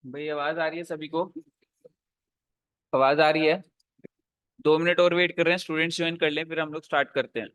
भाई आवाज आ रही है सभी को? आवाज आ रही है? 2 मिनट और वेट कर रहे हैं, स्टूडेंट्स ज्वाइन कर लें फिर हम लोग स्टार्ट करते हैं।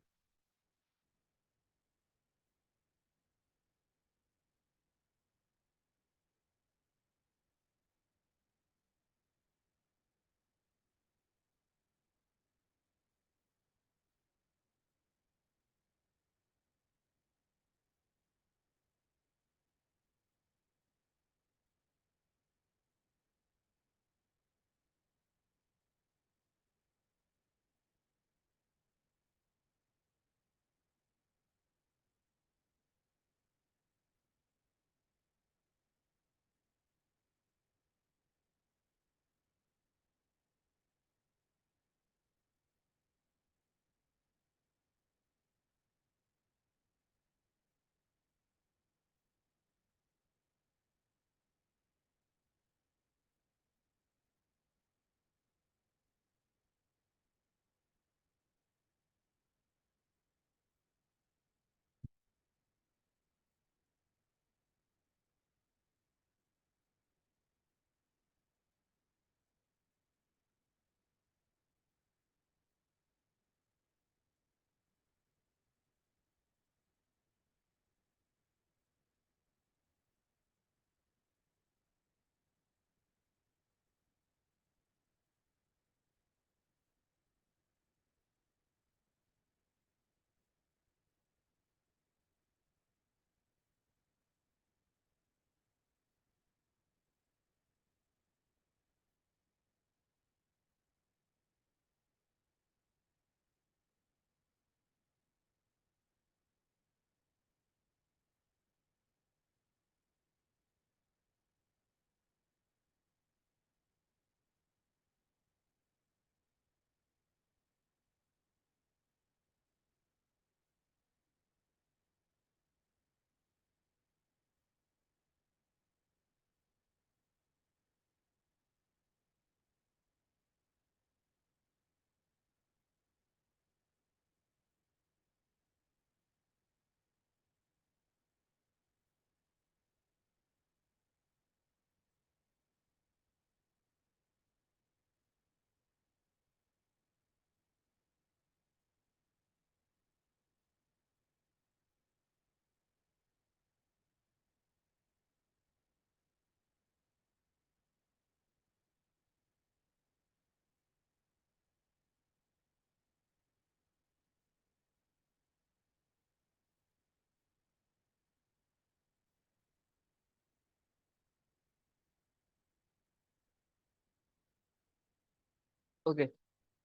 ओके।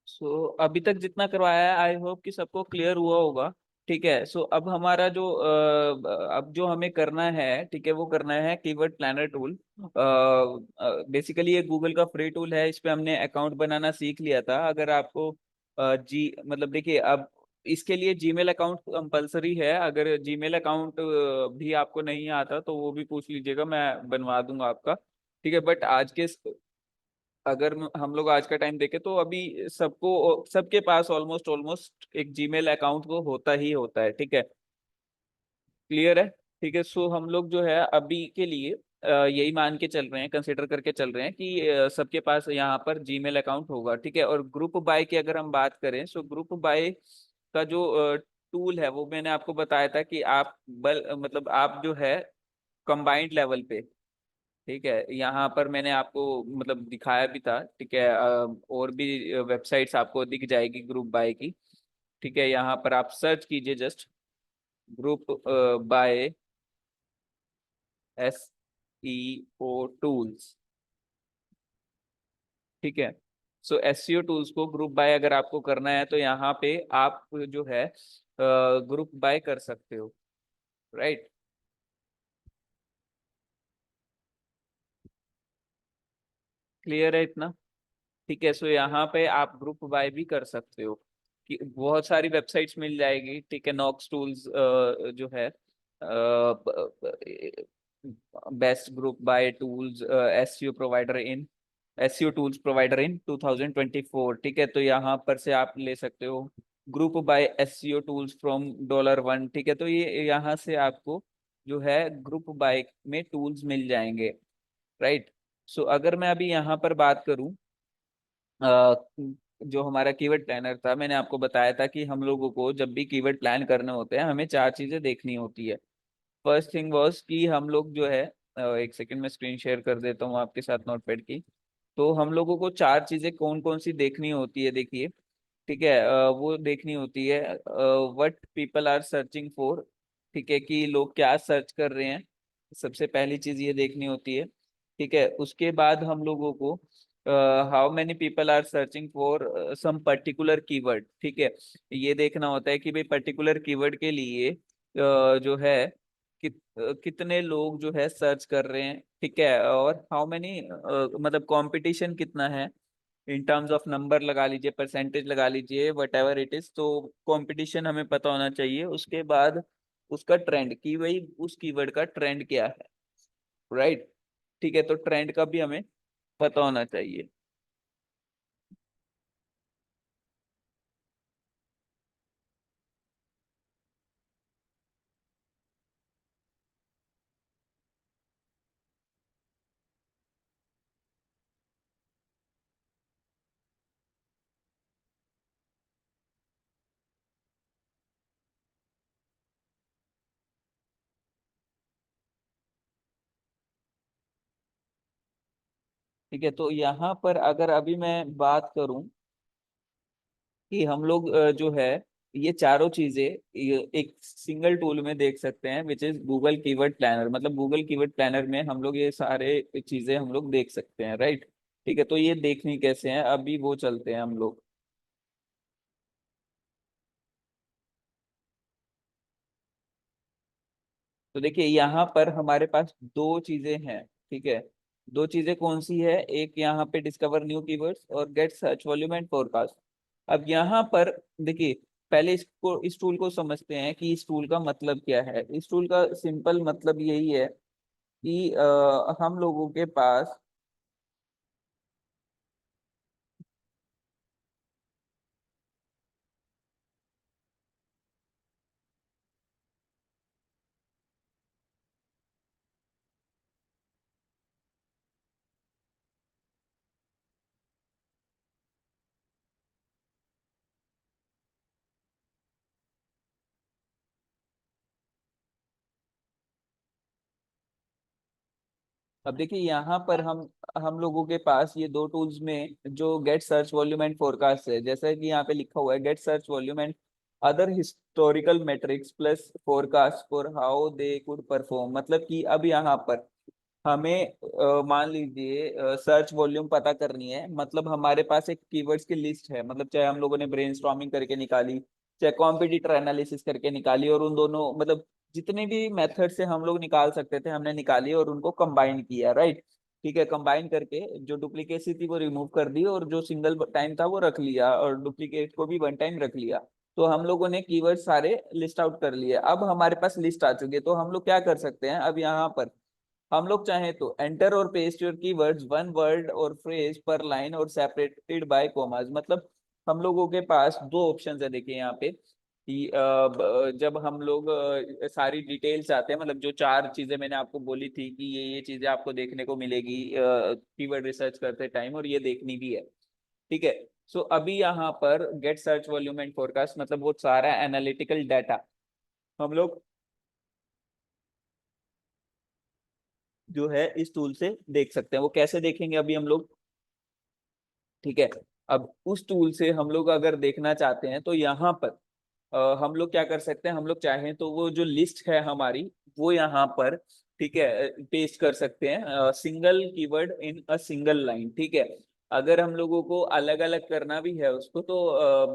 सो अभी तक जितना करवाया है आई होप कि सबको क्लियर हुआ होगा। ठीक है, सो अब हमारा जो अब जो हमें करना है, ठीक है, वो करना है कीवर्ड प्लानर टूल। बेसिकली ये गूगल का फ्री टूल है, इस पे हमने अकाउंट बनाना सीख लिया था। अगर आपको जी मतलब देखिए, अब इसके लिए जीमेल अकाउंट कंपलसरी है। अगर जीमेल अकाउंट भी आपको नहीं आता तो वो भी पूछ लीजिएगा, मैं बनवा दूंगा आपका। ठीक है, बट आज के अगर हम लोग आज का टाइम देखें तो अभी सबको सबके पास ऑलमोस्ट ऑलमोस्ट एक जीमेल अकाउंट वो होता ही होता है, ठीक है। क्लियर है। ठीक है, सो हम लोग जो है अभी के लिए यही मान के चल रहे हैं, कंसिडर करके चल रहे हैं कि सबके पास यहाँ पर जीमेल अकाउंट होगा, ठीक है। और ग्रुप बाय की अगर हम बात करें, सो ग्रुप बाय का जो टूल है वो मैंने आपको बताया था कि आप मतलब आप जो है कंबाइंड लेवल पे, ठीक है, यहाँ पर मैंने आपको मतलब दिखाया भी था, ठीक है। और भी वेबसाइट्स आपको दिख जाएगी ग्रुप बाय की, ठीक है। यहाँ पर आप सर्च कीजिए just group by, SEO tools, ठीक है। सो SEO टूल्स को ग्रुप बाय अगर आपको करना है तो यहाँ पे आप जो है ग्रुप बाय कर सकते हो, राइट। क्लियर है इतना? ठीक है, सो यहाँ पे आप ग्रुप बाय भी कर सकते हो, कि बहुत सारी वेबसाइट्स मिल जाएगी, ठीक है। नॉक्स टूल्स जो है, best group by tools, SEO provider in SEO tools provider in 2024, ठीक है। तो यहाँ पर से आप ले सकते हो group by SEO tools from $1, ठीक है। तो ये यहाँ से आपको जो है ग्रुप बाय में टूल्स मिल जाएंगे, राइट। सो अगर मैं अभी यहाँ पर बात करूँ, अ, जो हमारा कीवर्ड प्लानर था, मैंने आपको बताया था कि हम लोगों को जब भी कीवर्ड प्लान करने होते हैं हमें चार चीजें देखनी होती है। फर्स्ट थिंग वॉज कि हम लोग जो है, एक सेकंड में स्क्रीन शेयर कर देता हूँ आपके साथ नोटपैड की। तो हम लोगों को चार चीजें कौन कौन सी देखनी होती है, देखिए, ठीक है। वो देखनी होती है what people are searching for, ठीक है, कि लोग क्या सर्च कर रहे हैं। सबसे पहली चीज ये देखनी होती है, ठीक है। उसके बाद हम लोगों को how many people are searching for some particular keyword, ठीक है। ये देखना होता है कि भाई पर्टिकुलर कीवर्ड के लिए जो है कितने लोग जो है सर्च कर रहे हैं, ठीक है। और हाउ मेनी मतलब कंपटीशन कितना है, इन टर्म्स ऑफ नंबर लगा लीजिए, परसेंटेज लगा लीजिए, वट एवर इट इज। तो कंपटीशन हमें पता होना चाहिए। उसके बाद उसका ट्रेंड, कि भाई उस कीवर्ड का ट्रेंड क्या है, राइट। ठीक है, तो ट्रेंड का भी हमें पता होना चाहिए। ठीक है, तो यहाँ पर अगर अभी मैं बात करूं कि हम लोग जो है ये चारों चीजें ये एक सिंगल टूल में देख सकते हैं, which is Google keyword planner. मतलब गूगल कीवर्ड प्लानर में हम लोग ये सारे चीजें हम लोग देख सकते हैं, राइट। ठीक है, तो ये देखनी कैसे हैं अभी वो चलते हैं हम लोग। तो देखिए यहाँ पर हमारे पास दो चीजें हैं, ठीक है। दो चीजें कौन सी है, एक यहाँ पे डिस्कवर न्यू कीवर्ड्स और get search volume and forecast. अब यहाँ पर देखिए, पहले इसको इस टूल को समझते हैं कि इस टूल का मतलब क्या है। इस टूल का सिंपल मतलब यही है कि हम लोगों के पास, अब देखिए यहाँ पर हम लोगों के पास ये दो टूल्स में जो get search volume and forecast है, जैसा कि यहाँ पे लिखा हुआ है get search volume and other historical metrics plus forecast for how they could perform. मतलब कि अब यहाँ पर हमें मान लीजिए सर्च वॉल्यूम पता करनी है, मतलब हमारे पास एक कीवर्ड्स की लिस्ट है, मतलब चाहे हम लोगों ने ब्रेनस्टॉर्मिंग करके निकाली, चाहे कॉम्पिटिटर एनालिसिस करके निकाली, और उन दोनों मतलब जितने भी मेथड से हम लोग निकाल सकते थे हमने निकाली और उनको कंबाइन किया, राइट। ठीक है, कंबाइन करके जो डुप्लीकेसी थी वो रिमूव कर दी और जो सिंगल टाइम था वो रख लिया और डुप्लीकेट को भी वन टाइम रख लिया। तो हम लोगों ने कीवर्ड सारे लिस्ट आउट कर लिए। अब हमारे पास लिस्ट आ चुकी है, तो हम लोग क्या कर सकते हैं अब यहाँ पर हम लोग चाहें तो एंटर और paste your keywords one word और फ्रेज पर लाइन और सेपरेटेड बाय कॉमास। मतलब हम लोगों के पास दो ऑप्शन है, देखिए यहाँ पे कि जब हम लोग सारी डिटेल्स आते हैं, मतलब जो चार चीजें मैंने आपको बोली थी कि ये चीजें आपको देखने को मिलेगी कीवर्ड रिसर्च करते टाइम, और ये देखनी भी है, ठीक है। सो अभी यहाँ पर get search volume and forecast, मतलब वो सारा एनालिटिकल डाटा हम लोग जो है इस टूल से देख सकते हैं। वो कैसे देखेंगे अभी हम लोग, ठीक है। अब उस टूल से हम लोग अगर देखना चाहते हैं तो यहाँ पर हम लोग क्या कर सकते हैं, हम लोग चाहें तो वो जो लिस्ट है हमारी वो यहाँ पर, ठीक है, पेस्ट कर सकते हैं, single keyword in a single line, ठीक है। अगर हम लोगों को अलग अलग करना भी है उसको तो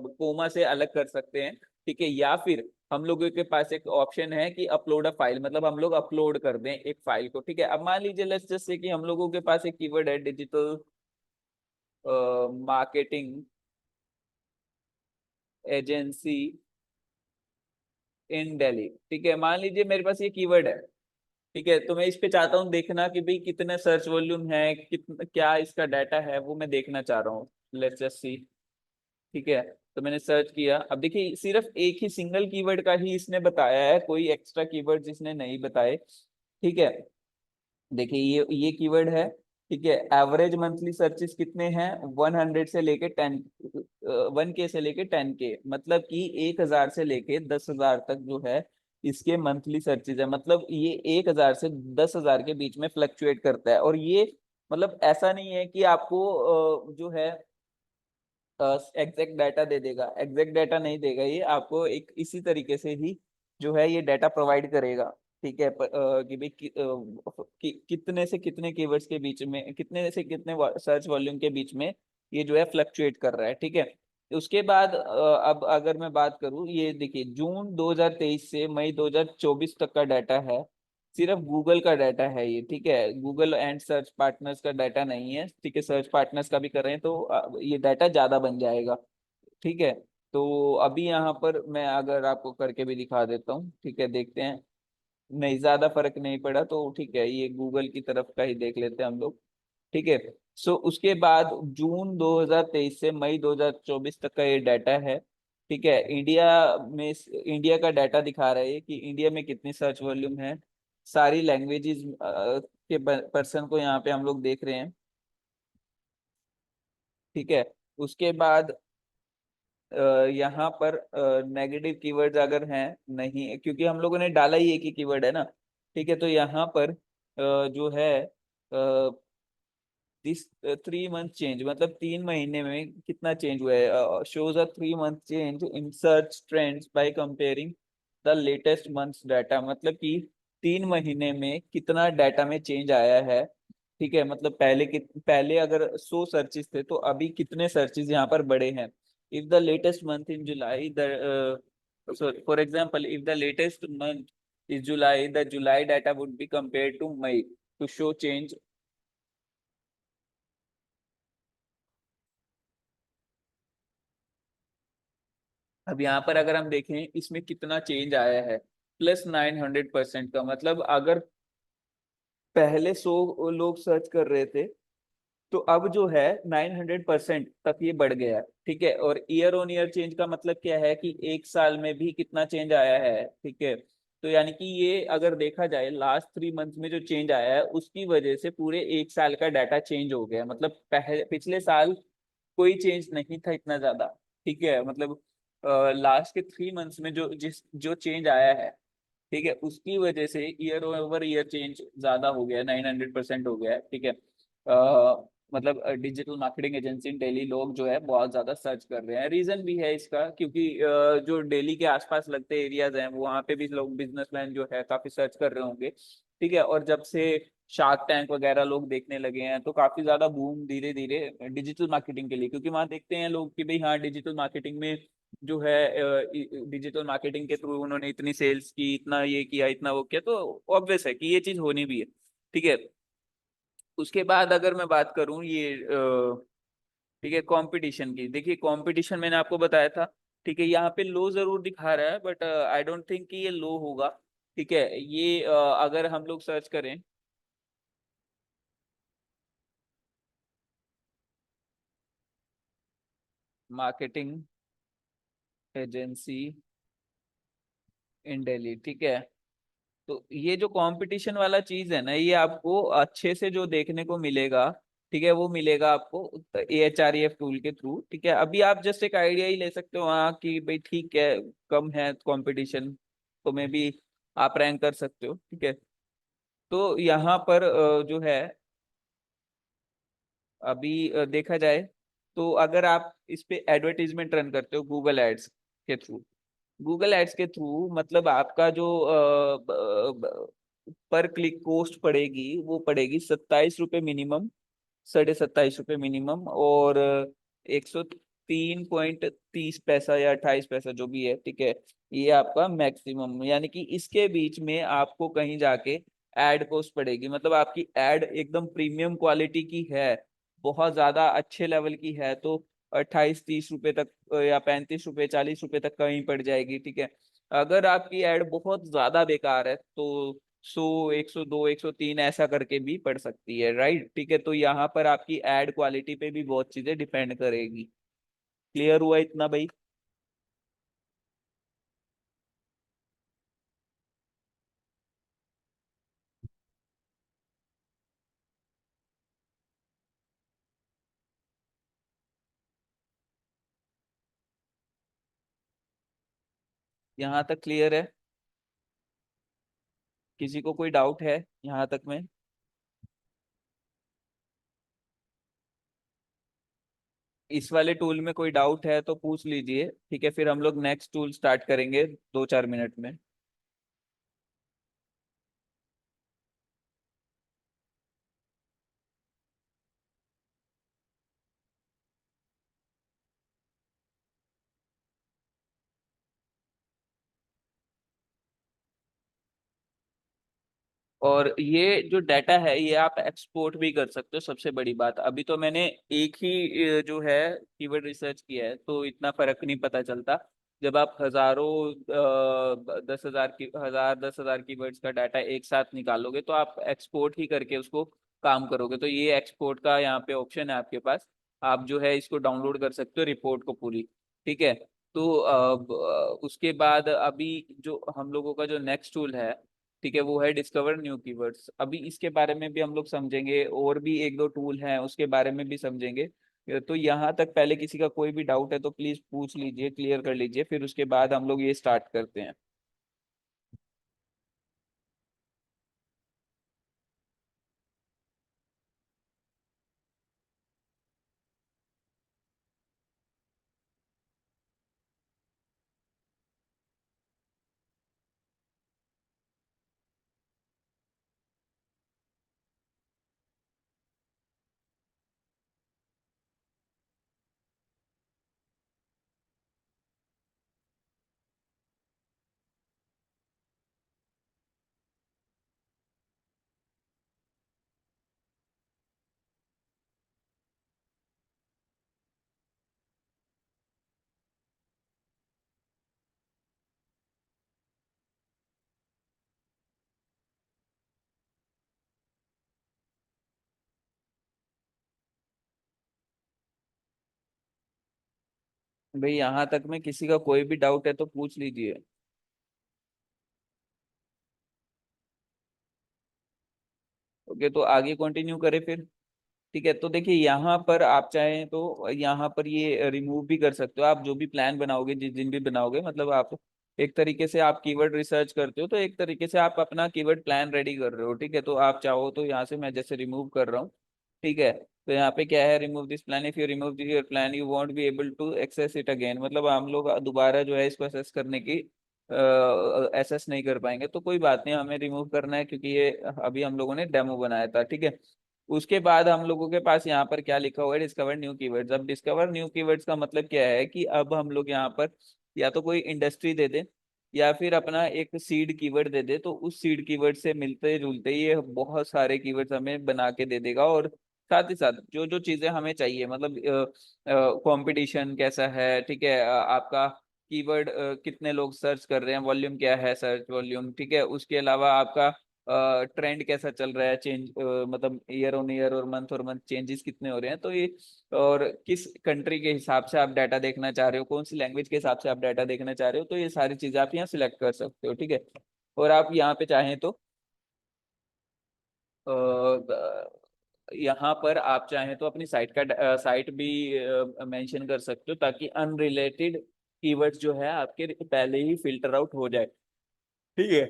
कोमा से अलग कर सकते हैं, ठीक है। या फिर हम लोगों के पास एक ऑप्शन है कि अपलोड अ फाइल, मतलब हम लोग अपलोड कर दें एक फाइल को, ठीक है। अब मान लीजिए लेट्स जस्ट से कि हम लोगों के पास एक कीवर्ड है डिजिटल मार्केटिंग एजेंसी इन दिल्ली, ठीक है। मान लीजिए मेरे पास ये कीवर्ड है, ठीक है। तो मैं इस पे चाहता हूँ देखना कि भाई कितने सर्च वॉल्यूम है, कितना क्या इसका डाटा है, वो मैं देखना चाह रहा हूँ। लेट्स जस्ट सी, ठीक है। तो मैंने सर्च किया, अब देखिए सिर्फ एक ही सिंगल कीवर्ड का ही इसने बताया है, कोई एक्स्ट्रा कीवर्ड इसने नहीं बताए, ठीक है। देखिए ये कीवर्ड है, ठीक है। एवरेज मंथली सर्चेस कितने हैं, 100 से लेके 10, 1K से लेके 10K, मतलब कि 1,000 से लेके 10,000 तक जो है इसके मंथली सर्चेज है। मतलब ये 1,000 से 10,000 के बीच में फ्लक्चुएट करता है। और ये मतलब ऐसा नहीं है कि आपको जो है एग्जैक्ट डाटा दे देगा, एग्जैक्ट डाटा नहीं देगा, ये आपको एक इसी तरीके से ही जो है ये डाटा प्रोवाइड करेगा, ठीक है। कि भाई कितने से कितने कीवर्ड्स के बीच में, कितने से कितने सर्च वॉल्यूम के बीच में ये जो है फ्लक्चुएट कर रहा है, ठीक है। उसके बाद अब अगर मैं बात करूं, ये देखिए जून 2023 से मई 2024 तक का डाटा है, सिर्फ गूगल का डाटा है ये, ठीक है। गूगल एंड सर्च पार्टनर्स का डाटा नहीं है, ठीक है। सर्च पार्टनर्स का भी कर रहे हैं तो ये डाटा ज्यादा बन जाएगा, ठीक है। तो अभी यहाँ पर मैं अगर आपको करके भी दिखा देता हूँ, ठीक है, देखते हैं। नहीं, ज्यादा फर्क नहीं पड़ा तो ठीक है, ये गूगल की तरफ का ही देख लेते हैं हम लोग, ठीक है। सो उसके बाद जून 2023 से मई 2024 तक का ये डाटा है, ठीक है। इंडिया का डाटा दिखा रहा है कि इंडिया में कितनी सर्च वॉल्यूम है, सारी लैंग्वेजेस के पर्सन को यहाँ पे हम लोग देख रहे हैं, ठीक है। उसके बाद यहाँ पर नेगेटिव कीवर्ड्स अगर हैं, नहीं है, क्योंकि हम लोगों ने डाला ही एक ही कीवर्ड है ना, ठीक है। तो यहाँ पर जो है दिस 3 मंथ चेंज, मतलब 3 महीने में कितना चेंज हुआ है, shows a 3 month change in search trends by comparing the latest months data, मतलब कि 3 महीने में कितना डाटा में चेंज आया है, ठीक है। मतलब पहले अगर 100 सर्चेस थे तो अभी कितने सर्चेस यहाँ पर बढ़े हैं। If the latest month in July the sorry, for example, if the latest month is July, the July data would be compared to May to show change। अब यहाँ पर अगर हम देखें इसमें कितना चेंज आया है, +900% का, मतलब अगर पहले 100 लोग सर्च कर रहे थे तो अब जो है 900% तक ये बढ़ गया है, ठीक है। और ईयर ऑन ईयर चेंज का मतलब क्या है कि एक साल में भी कितना चेंज आया है, ठीक है। तो यानी कि ये अगर देखा जाए लास्ट 3 मंथ में जो चेंज आया है उसकी वजह से पूरे एक साल का डाटा चेंज हो गया, मतलब पिछले साल कोई चेंज नहीं था इतना ज्यादा, ठीक है। मतलब लास्ट के 3 मंथ्स में जो चेंज आया है, ठीक है, उसकी वजह से ईयर ओवर ईयर चेंज ज्यादा हो गया है, 900% हो गया है, ठीक है। मतलब डिजिटल मार्केटिंग एजेंसी इन दिल्ली लोग जो है बहुत ज्यादा सर्च कर रहे हैं। रीजन भी है इसका क्योंकि जो दिल्ली के आसपास लगते एरियाज हैं वहाँ पे भी लोग, बिजनेसमैन जो है काफी सर्च कर रहे होंगे, ठीक है। और जब से शार्क टैंक वगैरह लोग देखने लगे हैं तो काफी ज्यादा बूम धीरे धीरे डिजिटल मार्केटिंग के लिए, क्योंकि वहाँ देखते हैं लोग कि भाई हाँ डिजिटल मार्केटिंग में जो है डिजिटल मार्केटिंग के थ्रू उन्होंने इतनी सेल्स की, इतना ये किया, इतना वो किया, तो ऑब्वियस है कि ये चीज होनी भी है, ठीक है। उसके बाद अगर मैं बात करूं ये ठीक है कंपटीशन की, देखिए कंपटीशन मैंने आपको बताया था, ठीक है। यहाँ पे लो जरूर दिखा रहा है बट आई डोंट थिंक कि ये लो होगा, ठीक है। ये अगर हम लोग सर्च करें मार्केटिंग एजेंसी इन दिल्ली, ठीक है। तो ये जो कंपटीशन वाला चीज है ना, ये आपको अच्छे से जो देखने को मिलेगा, ठीक है, वो मिलेगा आपको AHREF टूल के थ्रू, ठीक है। अभी आप जस्ट एक आइडिया ही ले सकते हो हाँ कि भाई ठीक है, कम है कंपटीशन, तो मे भी आप रैंक कर सकते हो, ठीक है। तो यहाँ पर जो है, अभी देखा जाए तो अगर आप इस पे एडवर्टीजमेंट रन करते हो गूगल एड्स के थ्रू, गूगल एड्स के थ्रू मतलब आपका जो पर क्लिक कॉस्ट पड़ेगी, वो पड़ेगी 27 रुपये मिनिमम, 27.5 रुपये मिनिमम, और 103.30 पैसा या 28 पैसा जो भी है, ठीक है। ये आपका मैक्सिमम, यानी कि इसके बीच में आपको कहीं जाके एड कॉस्ट पड़ेगी, मतलब आपकी एड एकदम प्रीमियम क्वालिटी की है, बहुत ज्यादा अच्छे लेवल की है, तो 28-30 रुपए तक या 35 रुपए 40 रुपए तक कहीं पड़ जाएगी, ठीक है। अगर आपकी एड बहुत ज्यादा बेकार है तो 100, 102, 103 ऐसा करके भी पड़ सकती है, राइट, ठीक है। तो यहाँ पर आपकी एड क्वालिटी पे भी बहुत चीजें डिपेंड करेगी। क्लियर हुआ इतना भाई? यहाँ तक क्लियर है? किसी को कोई डाउट है यहाँ तक में? इस वाले टूल में कोई डाउट है तो पूछ लीजिए, ठीक है, फिर हम लोग नेक्स्ट टूल स्टार्ट करेंगे 2-4 मिनट में। और ये जो डाटा है ये आप एक्सपोर्ट भी कर सकते हो, सबसे बड़ी बात। अभी तो मैंने एक ही जो है कीवर्ड रिसर्च किया है, तो इतना फर्क नहीं पता चलता। जब आप हजारों 10,000 की 1000 कीवर्ड्स का डाटा एक साथ निकालोगे, तो आप एक्सपोर्ट ही करके उसको काम करोगे। तो ये एक्सपोर्ट का यहाँ पे ऑप्शन है आपके पास, आप जो है इसको डाउनलोड कर सकते हो रिपोर्ट को पूरी, ठीक है। तो उसके बाद अभी जो हम लोगों का जो नेक्स्ट टूल है, ठीक है, वो है डिस्कवर न्यू कीवर्ड्स। अभी इसके बारे में भी हम लोग समझेंगे, और भी एक दो टूल हैं उसके बारे में भी समझेंगे। तो यहाँ तक पहले किसी का कोई भी डाउट है तो प्लीज पूछ लीजिए, क्लियर कर लीजिए, फिर उसके बाद हम लोग ये स्टार्ट करते हैं। भाई यहाँ तक में किसी का कोई भी डाउट है तो पूछ लीजिए। ओके, तो आगे कंटिन्यू करें फिर। ठीक है, तो देखिए यहाँ पर आप चाहें तो यहाँ पर ये रिमूव भी कर सकते हो। आप जो भी प्लान बनाओगे, जिस दिन भी बनाओगे, मतलब आप एक तरीके से आप कीवर्ड रिसर्च करते हो, तो एक तरीके से आप अपना कीवर्ड प्लान रेडी कर रहे हो, ठीक है। तो आप चाहो तो यहाँ से मैं जैसे रिमूव कर रहा हूँ, ठीक है। तो यहाँ पे क्या है, remove this plan, if you remove this your plan you won't be able to access it again, मतलब हम लोग दोबारा जो है इसको एक्सेस करने की एसेस नहीं कर पाएंगे। तो कोई बात नहीं, हमें रिमूव करना है क्योंकि ये अभी हम लोगों ने डेमो बनाया था, ठीक है। उसके बाद हम लोगों के पास यहाँ पर क्या लिखा हुआ है, डिस्कवर न्यू कीवर्ड्स। अब डिस्कवर न्यू कीवर्ड्स का मतलब क्या है कि अब हम लोग यहाँ पर या तो कोई इंडस्ट्री दे दे, या फिर अपना एक सीड कीवर्ड दे दे, तो उस सीड कीवर्ड से मिलते जुलते ये बहुत सारे कीवर्ड्स हमें बना के दे देगा। और साथ ही साथ जो जो चीजें हमें चाहिए, मतलब कंपटीशन कैसा है, ठीक है, आपका कीवर्ड कितने लोग सर्च कर रहे हैं, वॉल्यूम क्या है, सर्च वॉल्यूम, ठीक है। उसके अलावा आपका ट्रेंड कैसा चल रहा है, चेंज मतलब ईयर और मंथ चेंजेस कितने हो रहे हैं, तो ये और किस कंट्री के हिसाब से आप डाटा देखना चाह रहे हो, कौन सी लैंग्वेज के हिसाब से आप डाटा देखना चाह रहे हो, तो ये सारी चीजें आप यहाँ सिलेक्ट कर सकते हो, ठीक है। और आप यहाँ पे चाहें तो यहाँ पर आप चाहें तो अपनी साइट भी मेंशन कर सकते हो, ताकि अनरिलेटेड कीवर्ड्स जो है आपके पहले ही फिल्टर आउट हो जाए, ठीक है।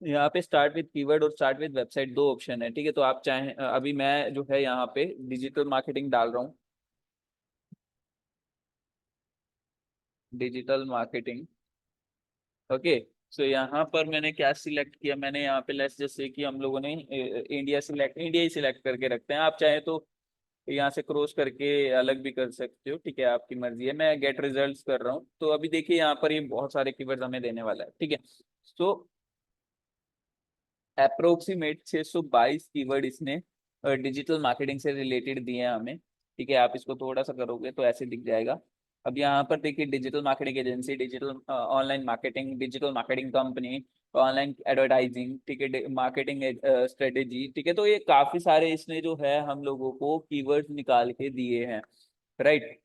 यहाँ पे स्टार्ट विद कीवर्ड और स्टार्ट विद वेबसाइट दो ऑप्शन है, ठीक है। तो आप चाहें अभी मैं जो है यहाँ पे डिजिटल मार्केटिंग डाल रहा हूँ, डिजिटल मार्केटिंग, ओके। सो यहाँ पर मैंने क्या सिलेक्ट किया, मैंने यहाँ पे लेट्स जैसे कि हम लोगों ने इंडिया ही सिलेक्ट करके रखते हैं, आप चाहे तो यहाँ से क्रॉस करके अलग भी कर सकते हो, ठीक है, आपकी मर्जी है। मैं गेट रिजल्ट्स कर रहा हूँ, तो अभी देखिए यहाँ पर ये बहुत सारे कीवर्ड्स हमें देने वाला है, ठीक है। सो अप्रोक्सीमेट 622 कीवर्ड इसने डिजिटल मार्केटिंग से रिलेटेड दिए हैं हमें, ठीक है। आप इसको थोड़ा सा करोगे तो ऐसे दिख जाएगा। अब यहाँ पर देखिए, digital marketing agency, digital online marketing, digital marketing company, online advertising, ठीक है, मार्केटिंग स्ट्रेटेजी, ठीक है। तो ये काफी सारे इसने जो है हम लोगों को कीवर्ड्स निकाल के दिए हैं, राइट।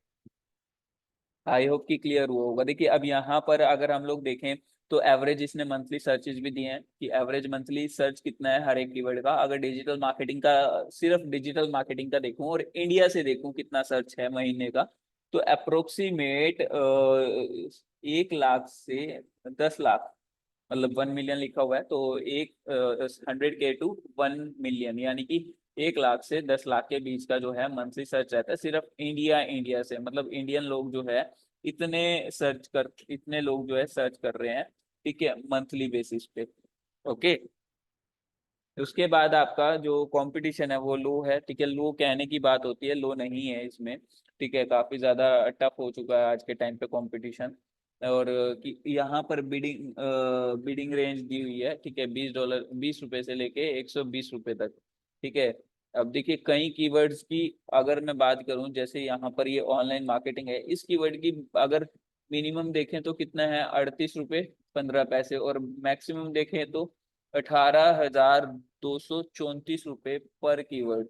आई होप कि क्लियर हुआ होगा। देखिए अब यहाँ पर अगर हम लोग देखें तो एवरेज इसने मंथली सर्चेज भी दिए हैं कि एवरेज मंथली सर्च कितना है हर एक कीवर्ड का। अगर डिजिटल मार्केटिंग का, सिर्फ डिजिटल मार्केटिंग का देखूं और इंडिया से देखूं कितना सर्च है महीने का, तो अप्रोक्सीमेट 1 लाख से 10 लाख, मतलब 1 मिलियन लिखा हुआ है, तो एक 100K to 1 मिलियन, यानी कि 1 लाख से 10 लाख के बीच का जो है मंथली सर्च रहता है सिर्फ इंडिया से, मतलब इंडियन लोग जो है इतने लोग जो है सर्च कर रहे हैं, ठीक है, मंथली बेसिस पे, ओके। उसके बाद आपका जो कंपटीशन है वो लो है, ठीक है। लो कहने की बात होती है, लो नहीं है इसमें, ठीक है। काफी ज्यादा टफ हो चुका है आज के टाइम पे कंपटीशन। और कि यहाँ पर बिडिंग रेंज दी हुई है, ठीक है, $20, $20 से लेके $120 तक, ठीक है। अब देखिए कई कीवर्ड्स की अगर मैं बात करूं, जैसे यहाँ पर ये ऑनलाइन मार्केटिंग है, इस कीवर्ड की अगर मिनिमम देखें तो कितना है, $38.15, और मैक्सिमम देखें तो 18,234 पर कीवर्ड,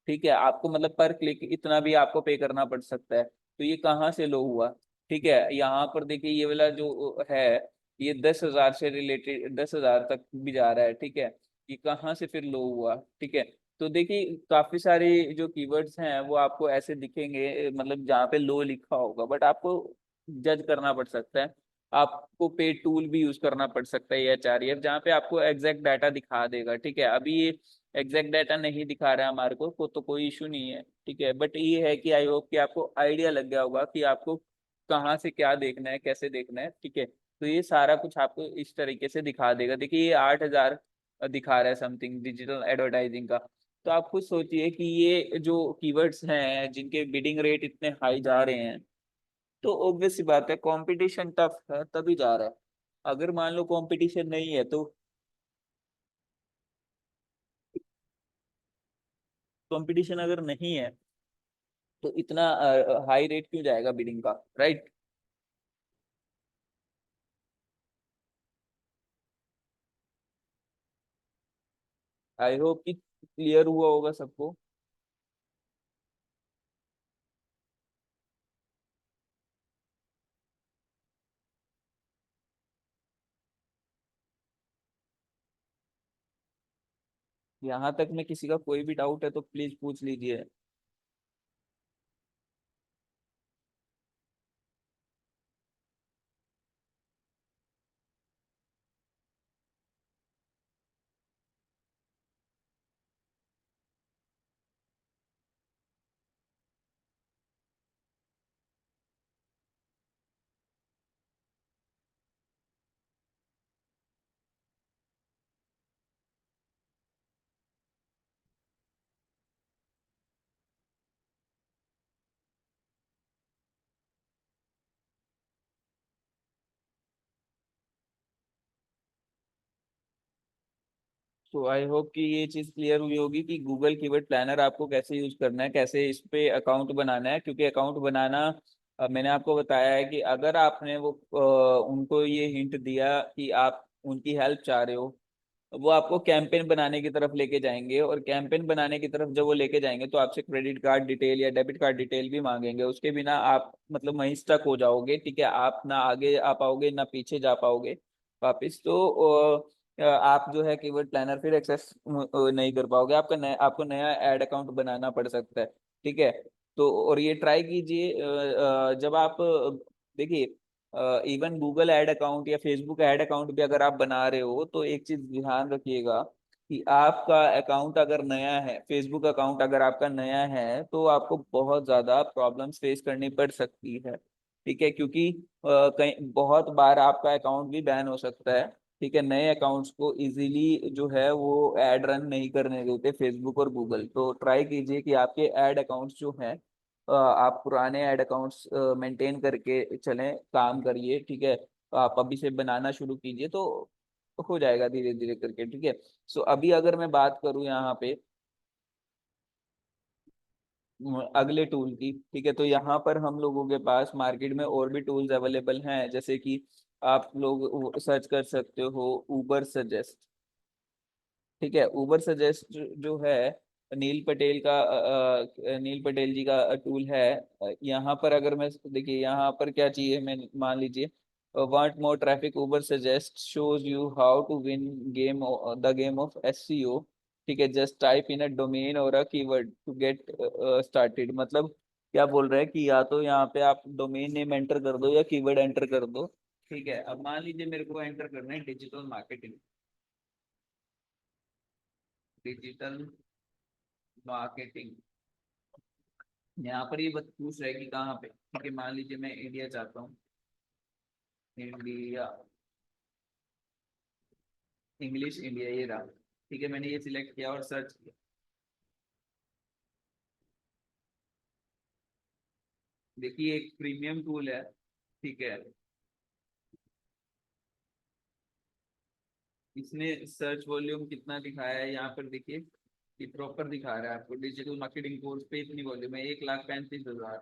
ठीक है। आपको मतलब पर क्लिक इतना भी आपको पे करना पड़ सकता है, तो ये कहाँ से लो हुआ, ठीक है। यहाँ पर देखिए ये वाला जो है, ये 10,000 से रिलेटेड 10,000 तक भी जा रहा है, ठीक है। ये कहाँ से फिर लो हुआ, ठीक है। तो देखिए काफी सारे जो कीवर्ड्स हैं वो आपको ऐसे दिखेंगे, मतलब जहाँ पे लो लिखा होगा, बट आपको जज करना पड़ सकता है। आपको पे टूल भी यूज करना पड़ सकता है, HREF, जहाँ पे आपको एग्जैक्ट डाटा दिखा देगा, ठीक है। अभी ये एग्जैक्ट डाटा नहीं दिखा रहा है हमारे को तो कोई इशू नहीं है, ठीक है। बट ये है कि आई होप कि आपको आइडिया लग गया होगा कि आपको कहाँ से क्या देखना है, कैसे देखना है, ठीक है। तो ये सारा कुछ आपको इस तरीके से दिखा देगा। देखिए ये 8,000 दिखा रहा है समथिंग डिजिटल एडवर्टाइजिंग का। तो आप खुद सोचिए कि ये जो कीवर्ड्स हैं जिनके बिडिंग रेट इतने हाई जा रहे हैं, तो ऑब्वियस सी बात है कंपटीशन टफ है तभी जा रहा है। अगर मान लो कंपटीशन नहीं है तो, कंपटीशन अगर नहीं है तो इतना हाई रेट क्यों जाएगा बिडिंग का, राइट। आई होप कि क्लियर हुआ होगा सबको। यहाँ तक में किसी का कोई भी डाउट है तो प्लीज पूछ लीजिए। तो आई होप कि ये चीज क्लियर हुई होगी कि गूगल कीवर्ड प्लानर आपको कैसे यूज करना है, कैसे इस पे अकाउंट बनाना है। क्योंकि अकाउंट बनाना मैंने आपको बताया है कि अगर आपने वो उनको ये हिंट दिया कि आप उनकी हेल्प चाह रहे हो, वो आपको कैंपेन बनाने की तरफ लेके जाएंगे, और कैंपेन बनाने की तरफ जब वो लेके जाएंगे तो आपसे क्रेडिट कार्ड डिटेल या डेबिट कार्ड डिटेल भी मांगेंगे। उसके बिना आप मतलब वहीं स्टक हो जाओगे, ठीक है, आप ना आगे आ पाओगे ना पीछे जा पाओगे वापिस। तो आप जो है कीवर्ड प्लानर फिर एक्सेस नहीं कर पाओगे, आपको नया ऐड अकाउंट बनाना पड़ सकता है, ठीक है। तो और ये ट्राई कीजिए जब आप देखिए, इवन गूगल ऐड अकाउंट या फेसबुक ऐड अकाउंट भी अगर आप बना रहे हो तो एक चीज ध्यान रखिएगा कि आपका अकाउंट अगर नया है, फेसबुक अकाउंट अगर आपका नया है, तो आपको बहुत ज्यादा प्रॉब्लम्स फेस करनी पड़ सकती है, ठीक है, क्योंकि कहीं बहुत बार आपका अकाउंट भी बैन हो सकता है, ठीक है। नए अकाउंट्स को इजीली जो है वो ऐड रन नहीं करने देते फेसबुक और गूगल। तो ट्राई कीजिए कि आपके ऐड अकाउंट्स जो हैं, आप पुराने ऐड अकाउंट्स मेंटेन करके चलें, काम करिए, ठीक है। तो आप अभी से बनाना शुरू कीजिए तो हो जाएगा धीरे धीरे करके, ठीक है। सो अभी अगर मैं बात करूं यहाँ पे अगले टूल की, ठीक है, तो यहाँ पर हम लोगों के पास मार्केट में और भी टूल्स अवेलेबल हैं, जैसे कि आप लोग सर्च कर सकते हो उबर सजेस्ट, ठीक है। उबर सजेस्ट जो है नील पटेल जी का टूल है। यहाँ पर अगर मैं देखिए यहाँ पर क्या चाहिए, मैं मान लीजिए want more traffic, Ubersuggest shows you how to win game the game of SEO, ठीक है, just type in a domain और a keyword to get started. मतलब क्या बोल रहे हैं कि या तो यहाँ पे आप डोमेन नेम एंटर कर दो या कीवर्ड एंटर कर दो, ठीक है। अब मान लीजिए मेरे को एंटर करना है डिजिटल मार्केटिंग, डिजिटल मार्केटिंग। यहाँ पर ये बस पूछ रहा है कि कहाँ पे, ठीक है, मान लीजिए मैं इंडिया चाहता हूँ, इंडिया, इंग्लिश इंडिया, ये रहा, ठीक है। मैंने ये सिलेक्ट किया और सर्च किया। देखिए एक प्रीमियम टूल है, ठीक है, इसने सर्च वॉल्यूम कितना दिखाया है यहाँ पर देखिए, कि प्रॉपर दिखा रहा है आपको डिजिटल मार्केटिंग कोर्स पे इतनी वॉल्यूम है, 1,35,000,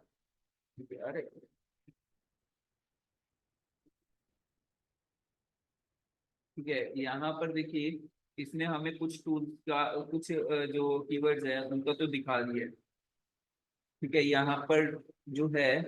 ठीक है। अरे ठीक है, यहाँ पर देखिए इसने हमें कुछ टूल्स का कुछ जो कीवर्ड्स है उनका तो दिखा दिया है, ठीक है। यहाँ पर जो है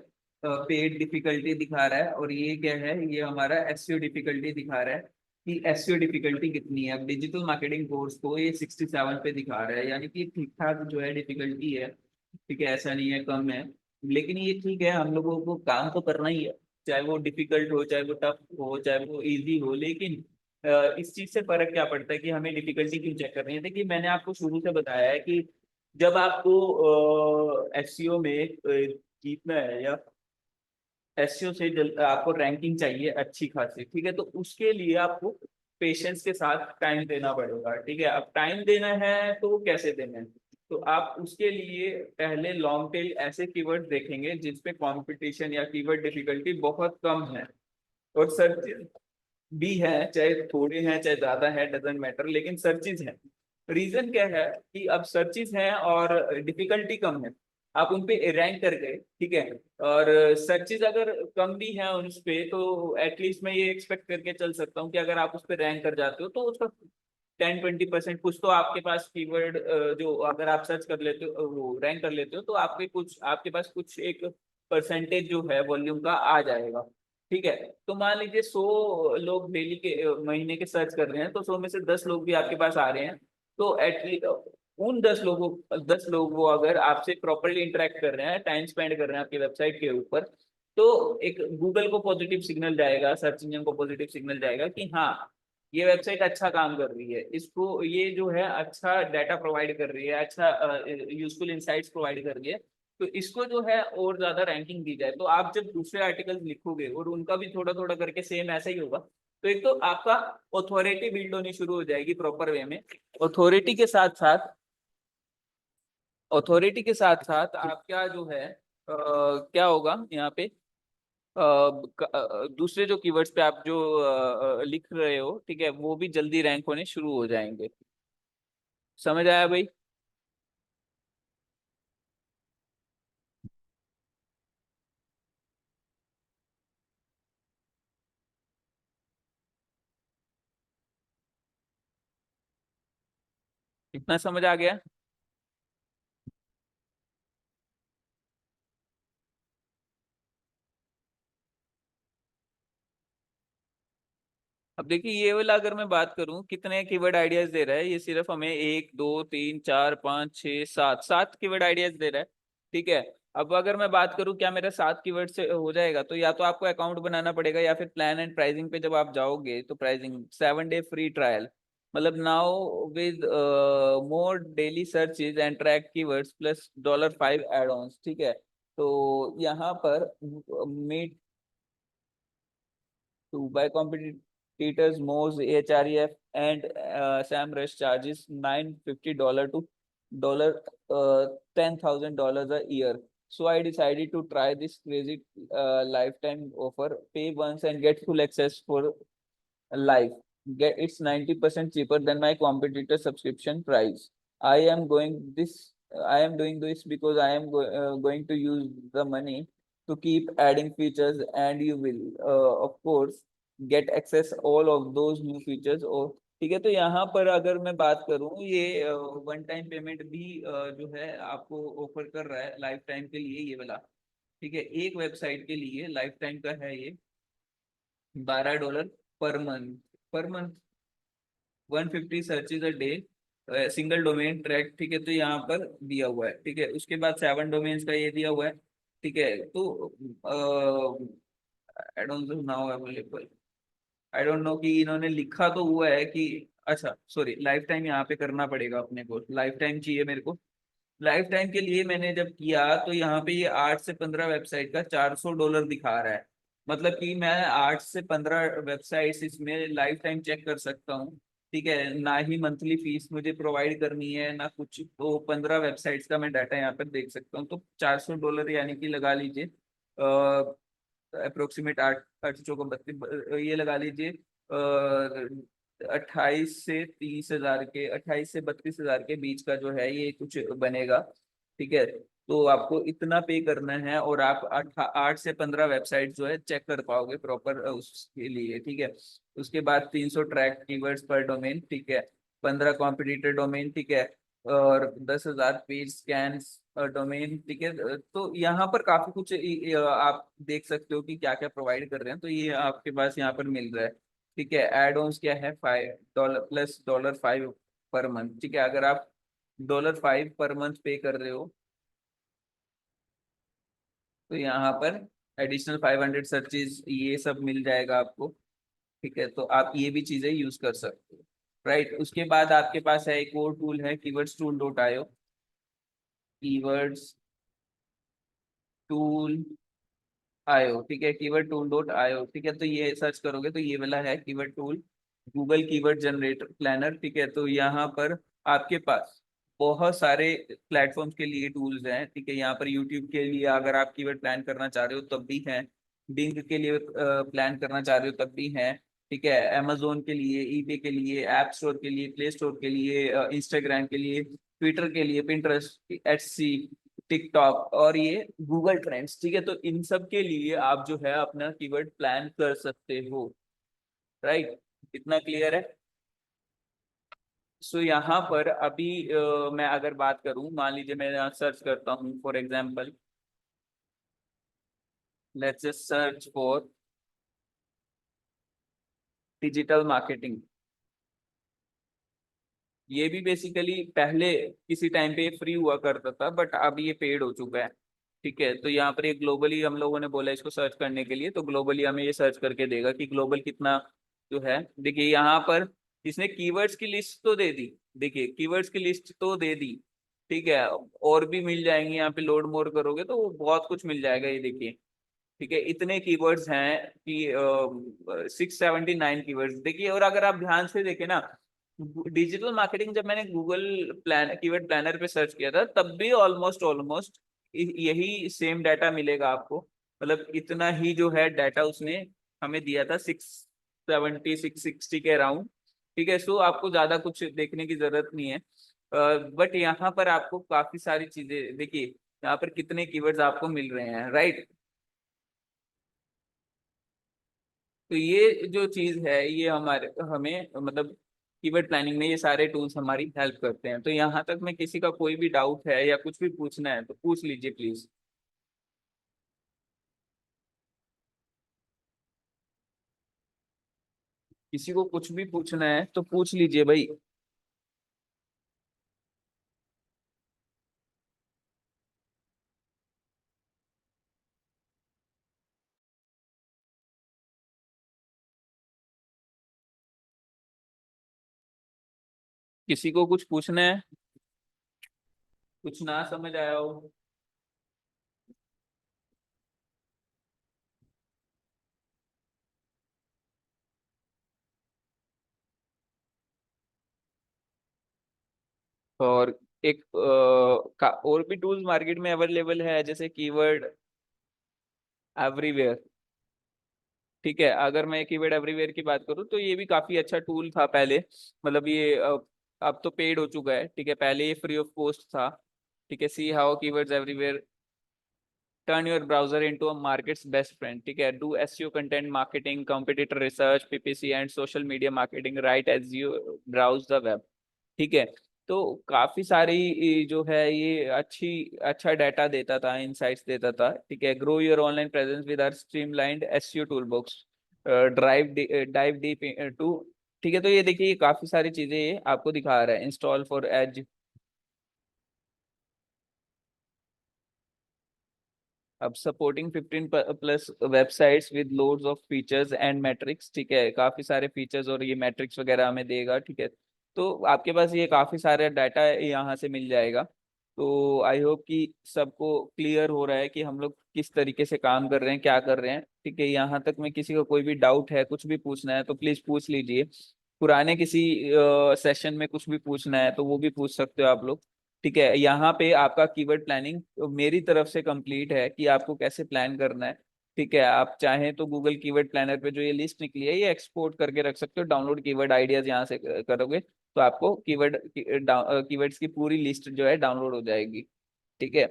पेड डिफिकल्टी दिखा रहा है, और ये क्या है, ये हमारा एसईओ डिफिकल्टी दिखा रहा है कि एसईओ डिफिकल्टी कितनी है। अब डिजिटल मार्केटिंग कोर्स को ये 67 पे दिखा रहा है, यानी कि ठीक ठाक जो है डिफिकल्टी है, ठीक है, ऐसा नहीं है कम है। लेकिन ये ठीक है, हम लोगों को काम तो करना ही है, चाहे वो डिफिकल्ट हो, चाहे वो टफ हो, चाहे वो इजी हो, लेकिन इस चीज से फर्क क्या पड़ता है कि हमें डिफिकल्टी क्यों चेक करनी है। देखिए मैंने आपको शुरू से बताया है कि जब आपको एसईओ में जीतना है, या एसईओ से आपको रैंकिंग चाहिए अच्छी खासी, ठीक है, तो उसके लिए आपको पेशेंस के साथ टाइम देना पड़ेगा, ठीक है। अब टाइम देना है तो वो कैसे देना है, तो आप उसके लिए पहले लॉन्ग टेल ऐसे कीवर्ड देखेंगे जिसपे कंपटीशन या कीवर्ड डिफिकल्टी बहुत कम है, और सर्च भी है, चाहे थोड़े हैं चाहे ज्यादा है, डजेंट मैटर, लेकिन सर्चेज है। रीजन क्या है कि अब सर्चेज हैं और डिफिकल्टी कम है, आप उन पे रैंक कर गए, ठीक है। और सर्चेज अगर कम भी है उस पे, तो एटलीस्ट मैं ये एक्सपेक्ट करके चल सकता हूँ कि अगर आप उस पे रैंक कर जाते हो तो उसका 10-20% कुछ तो आपके पास कीवर्ड, जो अगर आप सर्च कर लेते हो वो रैंक कर लेते हो, तो आपके पास कुछ एक परसेंटेज जो है वॉल्यूम का आ जाएगा, ठीक है। तो मान लीजिए 100 लोग डेली के महीने के सर्च कर रहे हैं, तो 100 में से 10 लोग भी आपके पास आ रहे हैं, तो एटलीस्ट उन 10 लोग वो अगर आपसे प्रॉपरली इंटरेक्ट कर रहे हैं, टाइम स्पेंड कर रहे हैं आपकी वेबसाइट के ऊपर, तो एक गूगल को पॉजिटिव सिग्नल जाएगा, सर्च इंजन को पॉजिटिव सिग्नल जाएगा कि हाँ ये वेबसाइट अच्छा काम कर रही है, इसको ये जो है अच्छा डाटा प्रोवाइड कर रही है, अच्छा यूजफुल इंसाइट्स प्रोवाइड कर रही है, तो इसको जो है और ज्यादा रैंकिंग दी जाए। तो आप जब दूसरे आर्टिकल्स लिखोगे और उनका भी थोड़ा थोड़ा करके सेम ऐसा ही होगा, तो एक तो आपका ऑथोरिटी बिल्ड होनी शुरू हो जाएगी प्रॉपर वे में। ऑथोरिटी के साथ साथ ऑथोरिटी के साथ साथ आप क्या जो है क्या होगा यहाँ पे, दूसरे जो कीवर्ड्स पे आप जो लिख रहे हो, ठीक है, वो भी जल्दी रैंक होने शुरू हो जाएंगे। समझ आया भाई? इतना समझ आ गया? अब देखिए ये वाला अगर मैं बात करूं कितने कीवर्ड आइडियाज दे रहा है, ये सिर्फ हमें 1 2 3 4 5 6 7 कीवर्ड आइडियाज दे रहा है। ठीक है। अब अगर मैं बात करूं क्या मेरा 7 कीवर्ड से हो जाएगा, तो या तो आपको अकाउंट बनाना पड़ेगा, या फिर प्लान एंड प्राइसिंग पे जब आप जाओगे तो प्राइसिंग 7 डे फ्री ट्रायल, मतलब now with more daily searches and track keywords plus $5 add ons. ठीक है। तो यहाँ पर meet to by competitors Moz, Ahref, and SEMrush charges $950 to dollar $10,000 a year. So I decided to try this crazy lifetime offer. Pay once and get full access for life. Get it's 90% cheaper than my competitor subscription price. I am going this. I am doing this because I am going to use the money to keep adding features, and you will, of course, get access all of those new features. और ठीक है, तो यहाँ पर अगर मैं बात करूँ, ये वन टाइम पेमेंट भी जो है आपको ऑफर कर रहा है लाइफ टाइम के लिए, ये वाला। ठीक है, एक वेबसाइट के लिए लाइफ टाइम का है ये $12 per month. Per month 150 searches a day, single domain track. ठीक है, तो यहाँ पर दिया हुआ है। ठीक है, उसके बाद 7 डोमेन्स का ये दिया हुआ है। ठीक है, तो I don't know now available. I don't know कि इन्होंने लिखा तो हुआ है कि, अच्छा सॉरी, लाइफ टाइम यहाँ पे करना पड़ेगा अपने को, लाइफ टाइम चाहिए मेरे को। लाइफ टाइम के लिए मैंने जब किया तो यहाँ पे ये 8 से 15 वेबसाइट का $400 दिखा रहा है। मतलब कि मैं 8 से 15 वेबसाइट्स इसमें लाइफ टाइम चेक कर सकता हूँ। ठीक है, ना ही मंथली फीस मुझे प्रोवाइड करनी है ना कुछ, तो 15 वेबसाइट्स का मैं डाटा यहाँ पर देख सकता हूँ। तो $400 यानी कि लगा लीजिए अप्रोक्सीमेट 8 8 चौको 32, ये लगा लीजिए 28 से 30 हजार के, 28 से 32 हजार के बीच का जो है ये कुछ बनेगा। ठीक है, तो आपको इतना पे करना है और आप 8 से 15 वेबसाइट जो है चेक कर पाओगे प्रॉपर उसके लिए। ठीक है, उसके बाद 300 ट्रैक कीवर्ड्स पर डोमेन। ठीक है, 15 कॉम्पिटिटर डोमेन। ठीक है, और 10,000 पेज स्कैन डोमेन। ठीक है, तो यहाँ पर काफी कुछ आप देख सकते हो कि क्या क्या प्रोवाइड कर रहे हैं, तो ये आपके पास यहाँ पर मिल रहा है। ठीक है, एड ऑन्स क्या है, $5 प्लस $5 पर मंथ। ठीक है, अगर आप $5 पर मंथ पे कर रहे हो तो यहाँ पर एडिशनल 500 सर्चेज ये सब मिल जाएगा आपको। ठीक है, तो आप ये भी चीजें यूज कर सकते हो। राइट, उसके बाद आपके पास है एक और टूल है कीवर्ड्स टूल डॉट आयो। कीवर्ड्स टूल आयो। ठीक है, कीवर्ड टूल डॉट आयो। ठीक है, तो ये सर्च करोगे तो ये वाला है keyword tool, Google keyword generator planner. ठीक है, तो यहाँ पर आपके पास बहुत सारे प्लेटफॉर्म्स के लिए टूल्स हैं। ठीक है, यहाँ पर यूट्यूब के लिए अगर आप कीवर्ड प्लान करना चाह रहे हो तब भी हैं, बिंग के लिए प्लान करना चाह रहे हो तब भी हैं। ठीक है, अमेजोन के लिए, ईबे के लिए, ऐप स्टोर के लिए, प्ले स्टोर के लिए, इंस्टाग्राम के लिए, ट्विटर के लिए, पिंटरेस्ट, एटसी, टिकटॉक और ये गूगल ट्रेंड्स। ठीक है, तो इन सब के लिए आप जो है अपना कीवर्ड प्लान कर सकते हो। राइट, इतना क्लियर है? सो यहाँ पर अभी मैं अगर बात करूँ, मान लीजिए मैं यहाँ सर्च करता हूँ for example, let's just search for digital marketing. ये भी बेसिकली पहले किसी टाइम पे फ्री हुआ करता था, बट अब ये पेड हो चुका है। ठीक है, तो यहाँ पर ये ग्लोबली हम लोगों ने बोला इसको सर्च करने के लिए, तो ग्लोबली हमें ये सर्च करके देगा कि ग्लोबल कितना जो है। देखिए यहाँ पर इसने कीवर्ड्स की लिस्ट तो दे दी, देखिए कीवर्ड्स की लिस्ट तो दे दी। ठीक है, और भी मिल जाएंगे, यहाँ पे लोड मोर करोगे तो बहुत कुछ मिल जाएगा, ये देखिए। ठीक है, इतने कीवर्ड्स हैं कि 679 कीवर्ड्स देखिए। और अगर आप ध्यान से देखें ना, डिजिटल मार्केटिंग जब मैंने गूगल प्लान कीवर्ड प्लानर पे सर्च किया था तब भी ऑलमोस्ट ऑलमोस्ट यही सेम डाटा मिलेगा आपको। मतलब इतना ही जो है डाटा उसने हमें दिया था, 670 660 के अराउंड। ठीक है, सो आपको ज्यादा कुछ देखने की जरूरत नहीं है। बट यहाँ पर आपको काफी सारी चीजें देखिए, यहाँ पर कितने कीवर्ड्स आपको मिल रहे हैं। राइट, तो ये जो चीज है ये हमारे हमें मतलब कीवर्ड प्लानिंग में ये सारे टूल्स हमारी हेल्प करते हैं। तो यहाँ तक में किसी का कोई भी डाउट है या कुछ भी पूछना है तो पूछ लीजिए प्लीज। किसी को कुछ भी पूछना है तो पूछ लीजिए भाई। किसी को कुछ पूछना है, कुछ ना समझ आया हो। और एक और भी टूल्स मार्केट में अवेलेबल है जैसे कीवर्ड एवरीवेयर। ठीक है, अगर मैं कीवर्ड एवरीवेयर की बात करूँ तो ये भी काफी अच्छा टूल था पहले। मतलब ये अब तो पेड हो चुका है। ठीक है, पहले ये फ्री ऑफ कॉस्ट था। ठीक है, see how keywords everywhere turn your browser into a market's best friend। ठीक है, do SEO content marketing, competitor research, PPC and social media marketing right as you browse the web। ठीक है, तो काफी सारी जो है ये अच्छा डाटा देता था, इनसाइट्स देता था। ठीक है, grow your online presence with our streamlined SEO toolbox, drive dive deep to. ठीक है, तो ये देखिए ये काफी सारी चीजें ये आपको दिखा रहा है। इंस्टॉल फॉर एज, अब supporting 15 plus websites with loads of features and matrix. ठीक है, काफी सारे फीचर्स और ये मैट्रिक्स वगैरह हमें देगा। ठीक है, तो आपके पास ये काफी सारे डाटा यहाँ से मिल जाएगा। तो आई होप कि सबको क्लियर हो रहा है कि हम लोग किस तरीके से काम कर रहे हैं, क्या कर रहे हैं। ठीक है, यहाँ तक में किसी को कोई भी डाउट है, कुछ भी पूछना है तो प्लीज पूछ लीजिए। पुराने किसी सेशन में कुछ भी पूछना है तो वो भी पूछ सकते हो आप लोग। ठीक है, यहाँ पे आपका कीवर्ड प्लानिंग मेरी तरफ से कंप्लीट है कि आपको कैसे प्लान करना है। ठीक है, आप चाहें तो गूगल कीवर्ड प्लानर पे जो ये लिस्ट निकली है ये एक्सपोर्ट करके रख सकते हो। डाउनलोड कीवर्ड आइडियाज यहाँ से करोगे तो आपको कीवर्ड्स की पूरी लिस्ट जो है डाउनलोड हो जाएगी। ठीक है,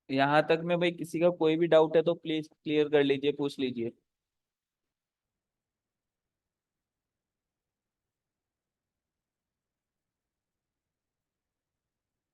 यहाँ तक में भाई किसी का कोई भी डाउट है तो प्लीज क्लियर कर लीजिए, पूछ लीजिए।